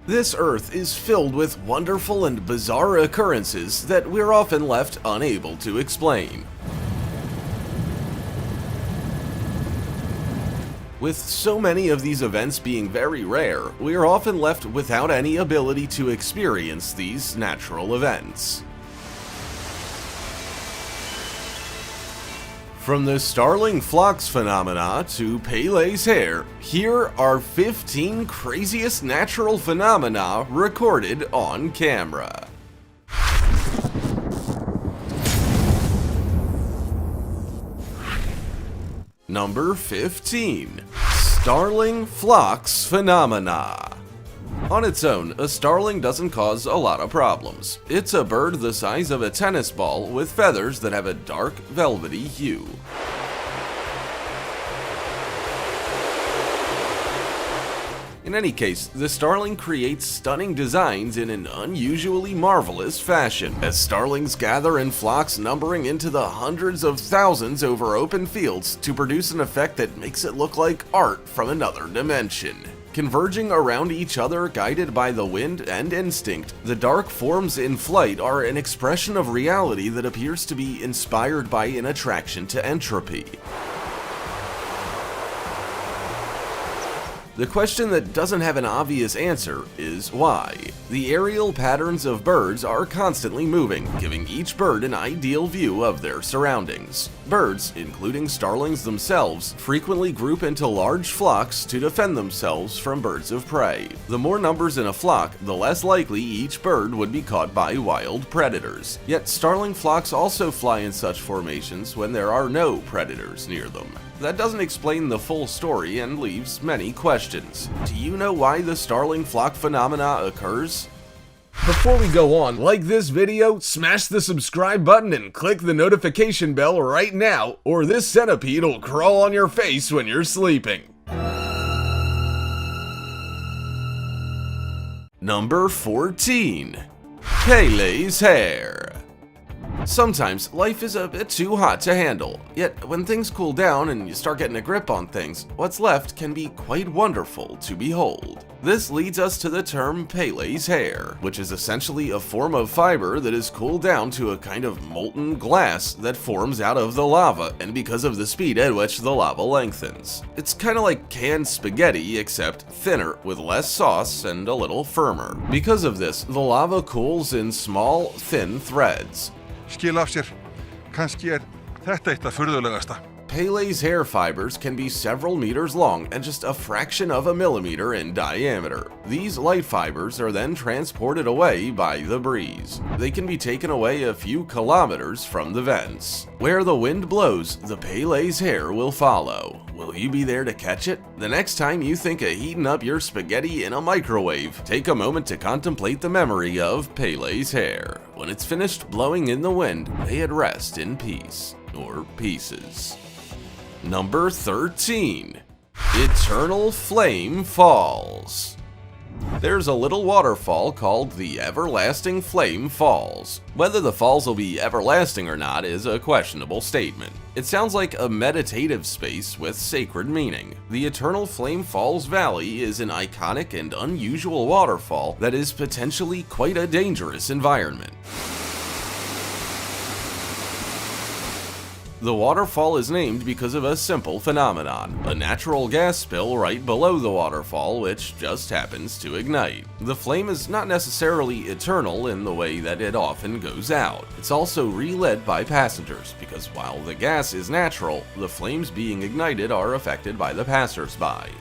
This Earth is filled with wonderful and bizarre occurrences that we're often left unable to explain. With so many of these events being very rare, we are often left without any ability to experience these natural events. From the Starling Phlox phenomena to Pélé's hair, here are 15 craziest natural phenomena recorded on camera. Number 15. Starling Phlox phenomena. On its own, a starling doesn't cause a lot of problems. It's a bird the size of a tennis ball with feathers that have a dark, velvety hue. In any case, the starling creates stunning designs in an unusually marvelous fashion, as starlings gather in flocks numbering into the hundreds of thousands over open fields to produce an effect that makes it look like art from another dimension. Converging around each other, guided by the wind and instinct, the dark forms in flight are an expression of reality that appears to be inspired by an attraction to entropy. The question that doesn't have an obvious answer is why. The aerial patterns of birds are constantly moving, giving each bird an ideal view of their surroundings. Birds, including starlings themselves, frequently group into large flocks to defend themselves from birds of prey. The more numbers in a flock, the less likely each bird would be caught by wild predators. Yet starling flocks also fly in such formations when there are no predators near them. That doesn't explain the full story and leaves many questions. Do you know why the starling flock phenomena occurs? Before we go on, like this video, smash the subscribe button and click the notification bell right now, or this centipede will crawl on your face when you're sleeping. Number 14. Pélé's hair. Sometimes life is a bit too hot to handle, yet when things cool down and you start getting a grip on things, what's left can be quite wonderful to behold. This leads us to the term Pélé's hair, which is essentially a form of fiber that is cooled down to a kind of molten glass that forms out of the lava, and because of the speed at which the lava lengthens. It's kinda like canned spaghetti, except thinner, with less sauce and a little firmer. Because of this, the lava cools in small, thin threads. Skil af sér, kannski þetta eitt af furðulegasta. Pélé's hair fibers can be several meters long and just a fraction of a millimeter in diameter. These light fibers are then transported away by the breeze. They can be taken away a few kilometers from the vents. Where the wind blows, the Pélé's hair will follow. Will you be there to catch it? The next time you think of heating up your spaghetti in a microwave, take a moment to contemplate the memory of Pélé's hair. When it's finished blowing in the wind, lay it rest in peace, or pieces. Number 13. Eternal Flame Falls. There's a little waterfall called the Everlasting Flame Falls. Whether the falls will be everlasting or not is a questionable statement. It sounds like a meditative space with sacred meaning. The Eternal Flame Falls Valley is an iconic and unusual waterfall that is potentially quite a dangerous environment. The waterfall is named because of a simple phenomenon, a natural gas spill right below the waterfall which just happens to ignite. The flame is not necessarily eternal in the way that it often goes out. It's also relit by passengers because while the gas is natural, the flames being ignited are affected by the passersby.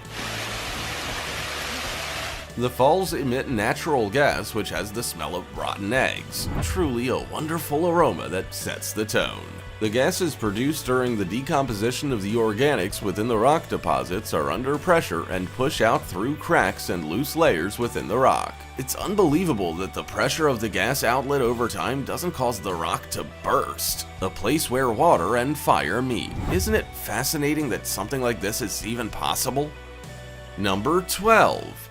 The falls emit natural gas which has the smell of rotten eggs, truly a wonderful aroma that sets the tone. The gases produced during the decomposition of the organics within the rock deposits are under pressure and push out through cracks and loose layers within the rock. It's unbelievable that the pressure of the gas outlet over time doesn't cause the rock to burst, a place where water and fire meet. Isn't it fascinating that something like this is even possible? Number 12.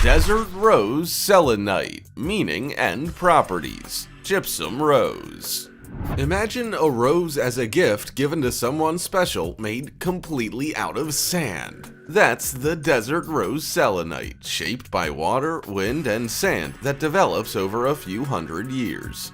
Desert Rose Selenite, meaning and properties. Gypsum Rose. Imagine a rose as a gift given to someone special made completely out of sand. That's the desert rose selenite, shaped by water, wind, and sand that develops over a few hundred years.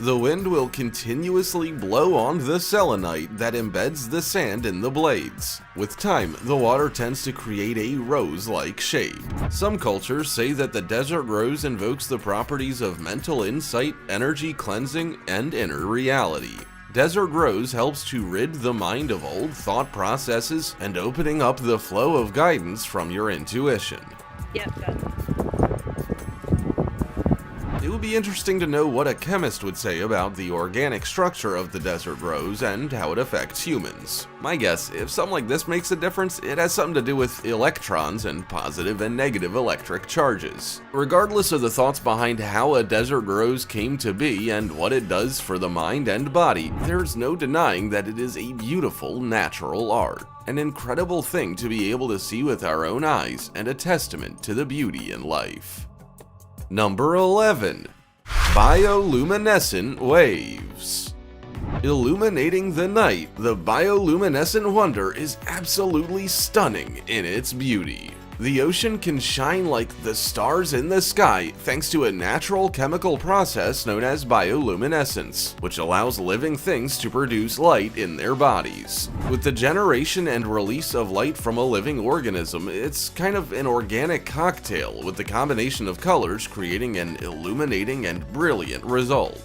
The wind will continuously blow on the selenite that embeds the sand in the blades. With time, the water tends to create a rose-like shape. Some cultures say that the desert rose invokes the properties of mental insight, energy cleansing, and inner reality. Desert rose helps to rid the mind of old thought processes and opening up the flow of guidance from your intuition. Yep, got it. It would be interesting to know what a chemist would say about the organic structure of the desert rose and how it affects humans. My guess, if something like this makes a difference, it has something to do with electrons and positive and negative electric charges. Regardless of the thoughts behind how a desert rose came to be and what it does for the mind and body, there's no denying that it is a beautiful natural art. An incredible thing to be able to see with our own eyes and a testament to the beauty in life. Number 11. Bioluminescent waves. Illuminating the night, the bioluminescent wonder is absolutely stunning in its beauty. The ocean can shine like the stars in the sky thanks to a natural chemical process known as bioluminescence, which allows living things to produce light in their bodies. With the generation and release of light from a living organism, it's kind of an organic cocktail with the combination of colors creating an illuminating and brilliant result.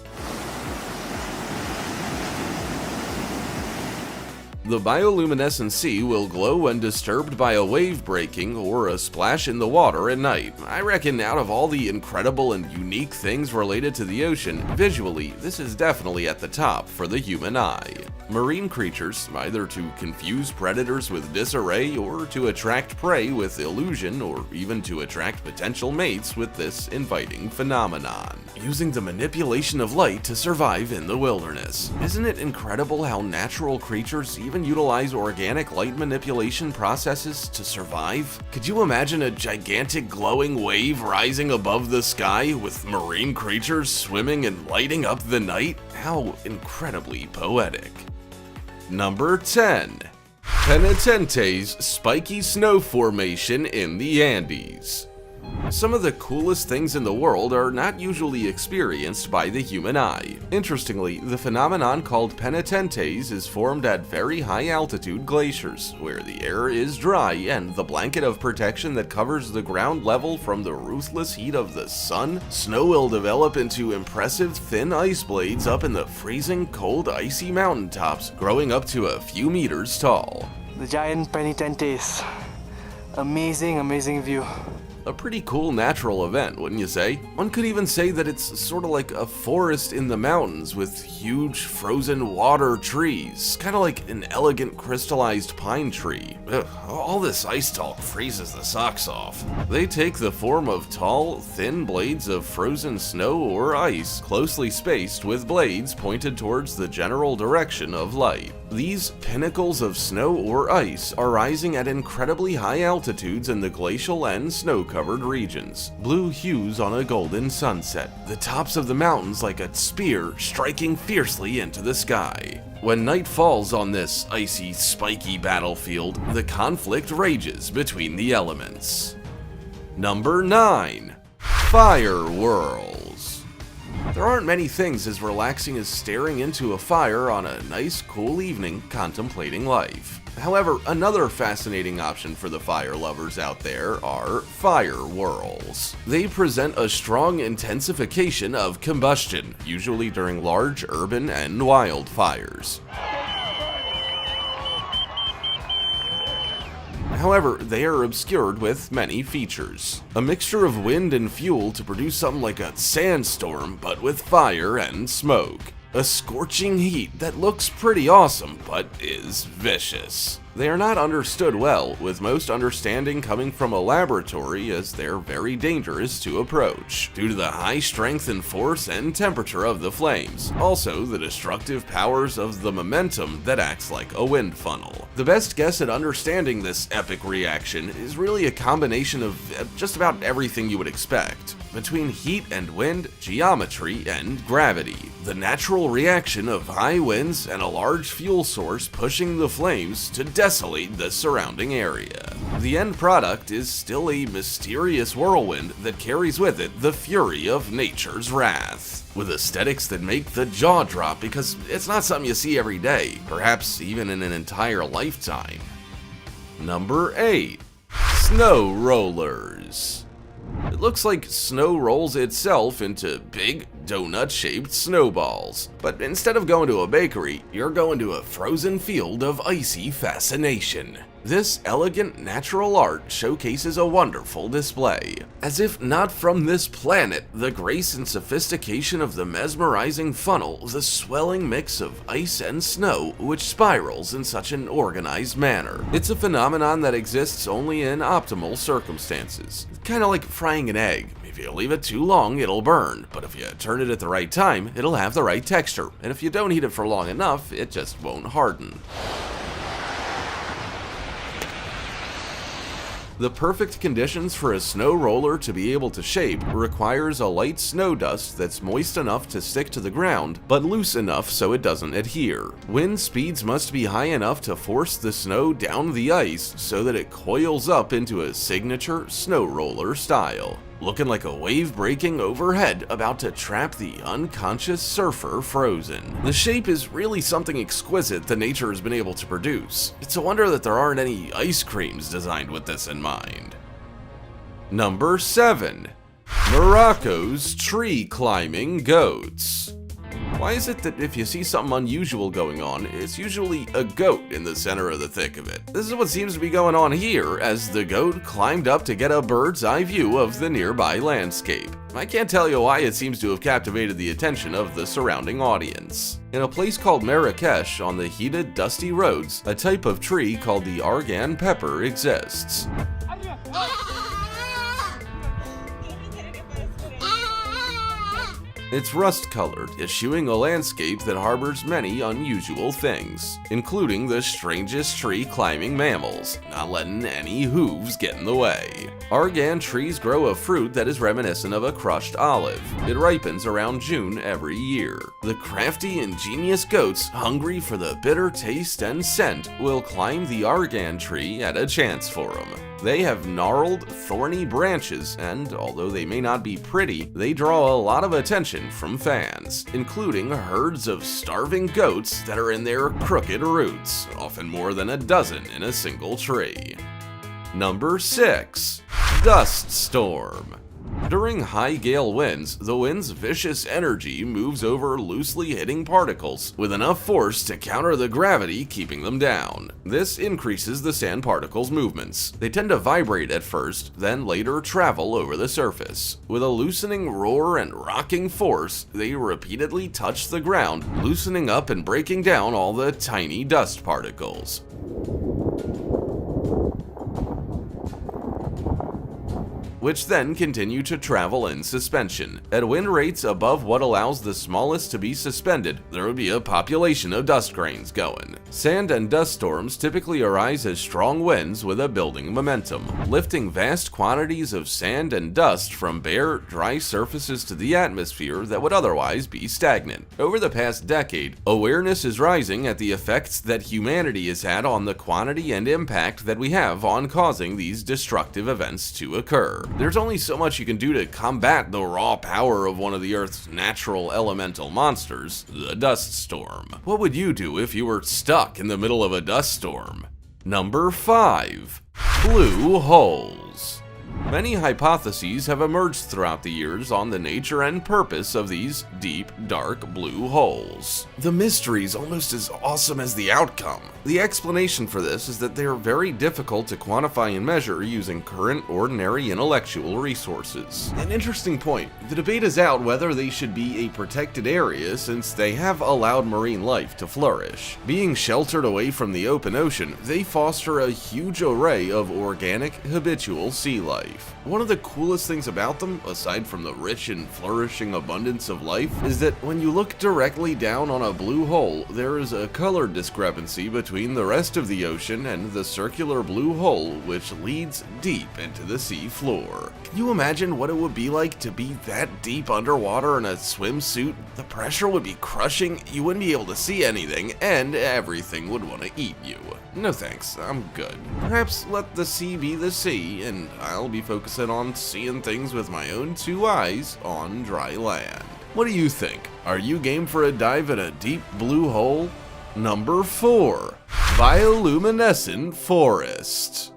The bioluminescent sea will glow when disturbed by a wave breaking or a splash in the water at night. I reckon out of all the incredible and unique things related to the ocean, visually, this is definitely at the top for the human eye. Marine creatures, either to confuse predators with disarray or to attract prey with illusion or even to attract potential mates with this inviting phenomenon, using the manipulation of light to survive in the wilderness. Isn't it incredible how natural creatures even utilize organic light manipulation processes to survive? Could you imagine a gigantic glowing wave rising above the sky with marine creatures swimming and lighting up the night? How incredibly poetic. Number 10. Penitente's spiky snow formation in the Andes. Some of the coolest things in the world are not usually experienced by the human eye. Interestingly, the phenomenon called penitentes is formed at very high altitude glaciers, where the air is dry and the blanket of protection that covers the ground level from the ruthless heat of the sun, snow will develop into impressive thin ice blades up in the freezing cold icy mountaintops, growing up to a few meters tall. The giant penitentes. Amazing, amazing view. A pretty cool natural event, wouldn't you say? One could even say that it's sort of like a forest in the mountains with huge frozen water trees, kind of like an elegant crystallized pine tree. Ugh, all this ice talk freezes the socks off. They take the form of tall, thin blades of frozen snow or ice, closely spaced with blades pointed towards the general direction of light. These pinnacles of snow or ice are rising at incredibly high altitudes in the glacial and snow-covered regions. Blue hues on a golden sunset, the tops of the mountains like a spear striking fiercely into the sky. When night falls on this icy, spiky battlefield, the conflict rages between the elements. Number 9. Fire Whirls. There aren't many things as relaxing as staring into a fire on a nice, cool evening contemplating life. However, another fascinating option for the fire lovers out there are fire whirls. They present a strong intensification of combustion, usually during large urban and wildfires. However, they are obscured with many features. A mixture of wind and fuel to produce something like a sandstorm, but with fire and smoke. A scorching heat that looks pretty awesome, but is vicious. They are not understood well, with most understanding coming from a laboratory as they're very dangerous to approach, due to the high strength and force and temperature of the flames, also the destructive powers of the momentum that acts like a wind funnel. The best guess at understanding this epic reaction is really a combination of just about everything you would expect. between heat and wind, geometry, and gravity. The natural reaction of high winds and a large fuel source pushing the flames to desolate the surrounding area. The end product is still a mysterious whirlwind that carries with it the fury of nature's wrath, with aesthetics that make the jaw drop because it's not something you see every day, perhaps even in an entire lifetime. Number 8. Snow rollers. It looks like snow rolls itself into big, donut-shaped snowballs. But instead of going to a bakery, you're going to a frozen field of icy fascination. This elegant natural art showcases a wonderful display. As if not from this planet, the grace and sophistication of the mesmerizing funnel, the swelling mix of ice and snow which spirals in such an organized manner. It's a phenomenon that exists only in optimal circumstances. Kinda like frying an egg. If you leave it too long, it'll burn, but if you turn it at the right time, it'll have the right texture, and if you don't heat it for long enough, it just won't harden. The perfect conditions for a snow roller to be able to shape requires a light snow dust that's moist enough to stick to the ground, but loose enough so it doesn't adhere. Wind speeds must be high enough to force the snow down the ice so that it coils up into a signature snow roller style, looking like a wave breaking overhead about to trap the unconscious surfer frozen. The shape is really something exquisite that nature has been able to produce. It's a wonder that there aren't any ice creams designed with this in mind. Number 7. Morocco's tree climbing goats. Why is it that if you see something unusual going on, it's usually a goat in the center of the thick of it? This is what seems to be going on here, as the goat climbed up to get a bird's eye view of the nearby landscape. I can't tell you why it seems to have captivated the attention of the surrounding audience. In a place called Marrakesh on the heated, dusty roads, a type of tree called the argan pepper exists. It's rust-colored, eschewing a landscape that harbors many unusual things, including the strangest tree-climbing mammals, not letting any hooves get in the way. Argan trees grow a fruit that is reminiscent of a crushed olive. It ripens around June every year. The crafty, ingenious goats, hungry for the bitter taste and scent, will climb the argan tree at a chance for them. They have gnarled, thorny branches, and although they may not be pretty, they draw a lot of attention from fans, including herds of starving goats that are in their crooked roots, often more than a dozen in a single tree. Number 6. Dust storm. During high gale winds, the wind's vicious energy moves over loosely hitting particles with enough force to counter the gravity keeping them down. This increases the sand particles' movements. They tend to vibrate at first, then later travel over the surface. With a loosening roar and rocking force, they repeatedly touch the ground, loosening up and breaking down all the tiny dust particles, which then continue to travel in suspension. At wind rates above what allows the smallest to be suspended, there would be a population of dust grains going. Sand and dust storms typically arise as strong winds with a building momentum, lifting vast quantities of sand and dust from bare, dry surfaces to the atmosphere that would otherwise be stagnant. Over the past decade, awareness is rising at the effects that humanity has had on the quantity and impact that we have on causing these destructive events to occur. There's only so much you can do to combat the raw power of one of the Earth's natural elemental monsters, the dust storm. What would you do if you were stuck in the middle of a dust storm? Number 5. Blue holes. Many hypotheses have emerged throughout the years on the nature and purpose of these deep, dark blue holes. The mystery is almost as awesome as the outcome. The explanation for this is that they are very difficult to quantify and measure using current ordinary intellectual resources. An interesting point, the debate is out whether they should be a protected area since they have allowed marine life to flourish. Being sheltered away from the open ocean, they foster a huge array of organic, habitual sea life. life. One of the coolest things about them, aside from the rich and flourishing abundance of life, is that when you look directly down on a blue hole, there is a color discrepancy between the rest of the ocean and the circular blue hole which leads deep into the sea floor. Can you imagine what it would be like to be that deep underwater in a swimsuit? The pressure would be crushing, you wouldn't be able to see anything, and everything would want to eat you. No thanks, I'm good. Perhaps let the sea be the sea, and I'll be focusing on seeing things with my own two eyes on dry land. What do you think? Are you game for a dive in a deep blue hole? Number 4. Bioluminescent Forest.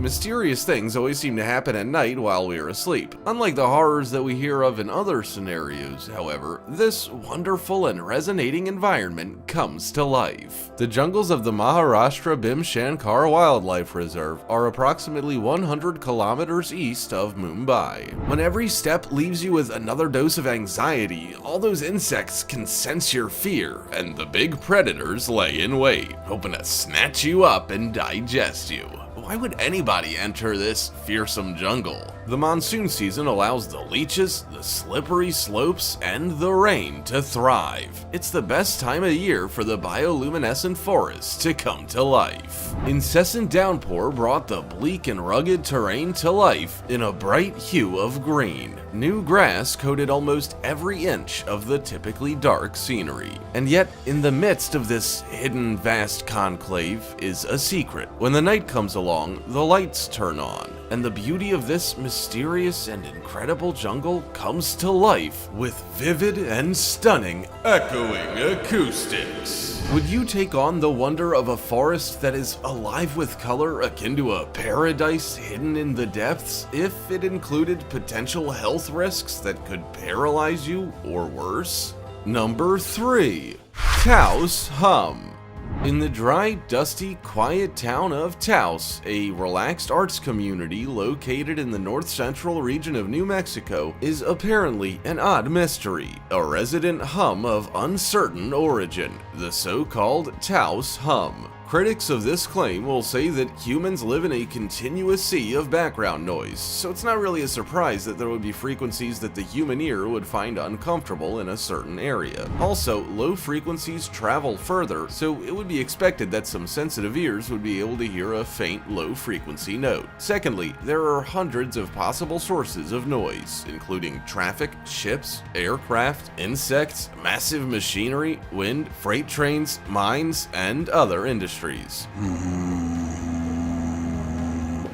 Mysterious things always seem to happen at night while we are asleep. Unlike the horrors that we hear of in other scenarios, however, this wonderful and resonating environment comes to life. The jungles of the Maharashtra Bhimshankar Wildlife Reserve are approximately 100 kilometers east of Mumbai. When every step leaves you with another dose of anxiety, all those insects can sense your fear, and the big predators lay in wait, hoping to snatch you up and digest you. Why would anybody enter this fearsome jungle? The monsoon season allows the leeches, the slippery slopes, and the rain to thrive. It's the best time of year for the bioluminescent forest to come to life. Incessant downpour brought the bleak and rugged terrain to life in a bright hue of green. New grass coated almost every inch of the typically dark scenery. And yet, in the midst of this hidden vast conclave is a secret. When the night comes along, the lights turn on, and the beauty of this mysterious and incredible jungle comes to life with vivid and stunning echoing acoustics. Would you take on the wonder of a forest that is alive with color akin to a paradise hidden in the depths if it included potential health risks that could paralyze you or worse? Number 3. Taos Hum. In the dry, dusty, quiet town of Taos, a relaxed arts community located in the north-central region of New Mexico, is apparently an odd mystery, a resident hum of uncertain origin, the so-called Taos Hum. Critics of this claim will say that humans live in a continuous sea of background noise, so it's not really a surprise that there would be frequencies that the human ear would find uncomfortable in a certain area. Also, low frequencies travel further, so it would be expected that some sensitive ears would be able to hear a faint low-frequency note. Secondly, there are hundreds of possible sources of noise, including traffic, ships, aircraft, insects, massive machinery, wind, freight trains, mines, and other industries.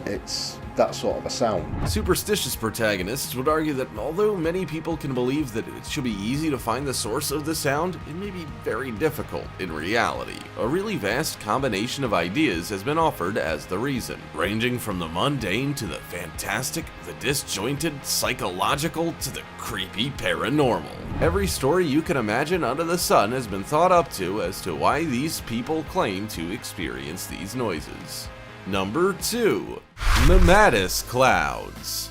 It's that sort of a sound. Superstitious protagonists would argue that although many people can believe that it should be easy to find the source of the sound, it may be very difficult in reality. A really vast combination of ideas has been offered as the reason, ranging from the mundane to the fantastic, the disjointed, psychological, to the creepy paranormal. Every story you can imagine under the sun has been thought up to as to why these people claim to experience these noises. Number 2. Mammatus Clouds.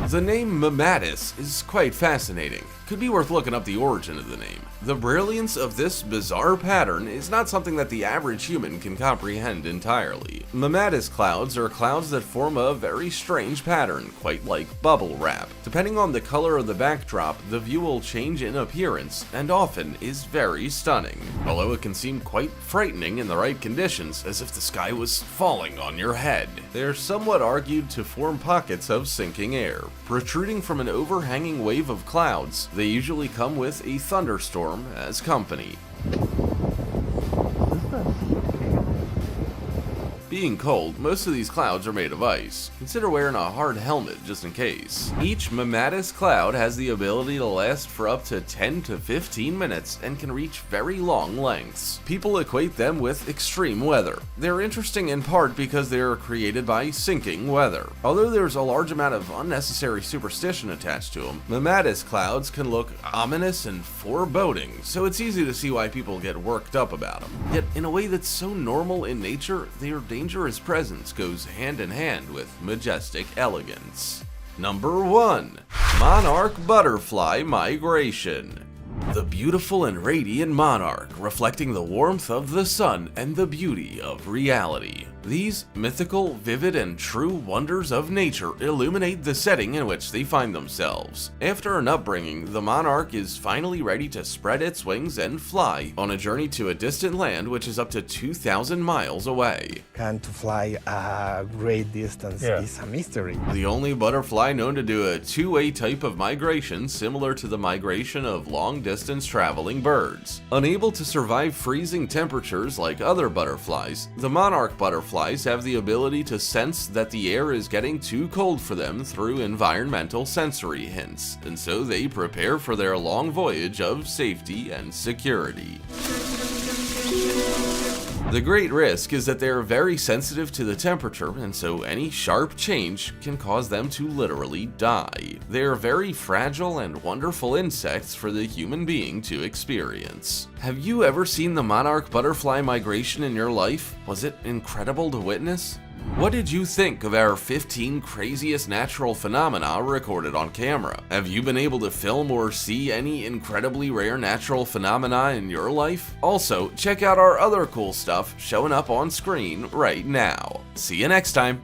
The name Mammatus is quite fascinating. Could be worth looking up the origin of the name. The brilliance of this bizarre pattern is not something that the average human can comprehend entirely. Mammatus clouds are clouds that form a very strange pattern, quite like bubble wrap. Depending on the color of the backdrop, the view will change in appearance, and often is very stunning. Although it can seem quite frightening in the right conditions, as if the sky was falling on your head. They are somewhat argued to form pockets of sinking air. Protruding from an overhanging wave of clouds, they usually come with a thunderstorm as company. Being cold, most of these clouds are made of ice. Consider wearing a hard helmet just in case. Each Mammatus cloud has the ability to last for up to 10 to 15 minutes and can reach very long lengths. People equate them with extreme weather. They're interesting in part because they are created by sinking weather. Although there's a large amount of unnecessary superstition attached to them, Mammatus clouds can look ominous and foreboding, so it's easy to see why people get worked up about them. Yet in a way that's so normal in nature, they are dangerous presence goes hand in hand with majestic elegance. Number 1. Monarch Butterfly Migration. The beautiful and radiant monarch, reflecting the warmth of the sun and the beauty of reality. These mythical, vivid, and true wonders of nature illuminate the setting in which they find themselves. After an upbringing, the monarch is finally ready to spread its wings and fly on a journey to a distant land which is up to 2,000 miles away. Can to fly a great distance is a mystery. The only butterfly known to do a two-way type of migration similar to the migration of long-distance traveling birds. Unable to survive freezing temperatures like other butterflies, the monarch butterflies have the ability to sense that the air is getting too cold for them through environmental sensory hints, and so they prepare for their long voyage of safety and security. The great risk is that they are very sensitive to the temperature, and so any sharp change can cause them to literally die. They are very fragile and wonderful insects for the human being to experience. Have you ever seen the monarch butterfly migration in your life? Was it incredible to witness? What did you think of our 15 craziest natural phenomena recorded on camera? Have you been able to film or see any incredibly rare natural phenomena in your life? Also, check out our other cool stuff showing up on screen right now. See you next time!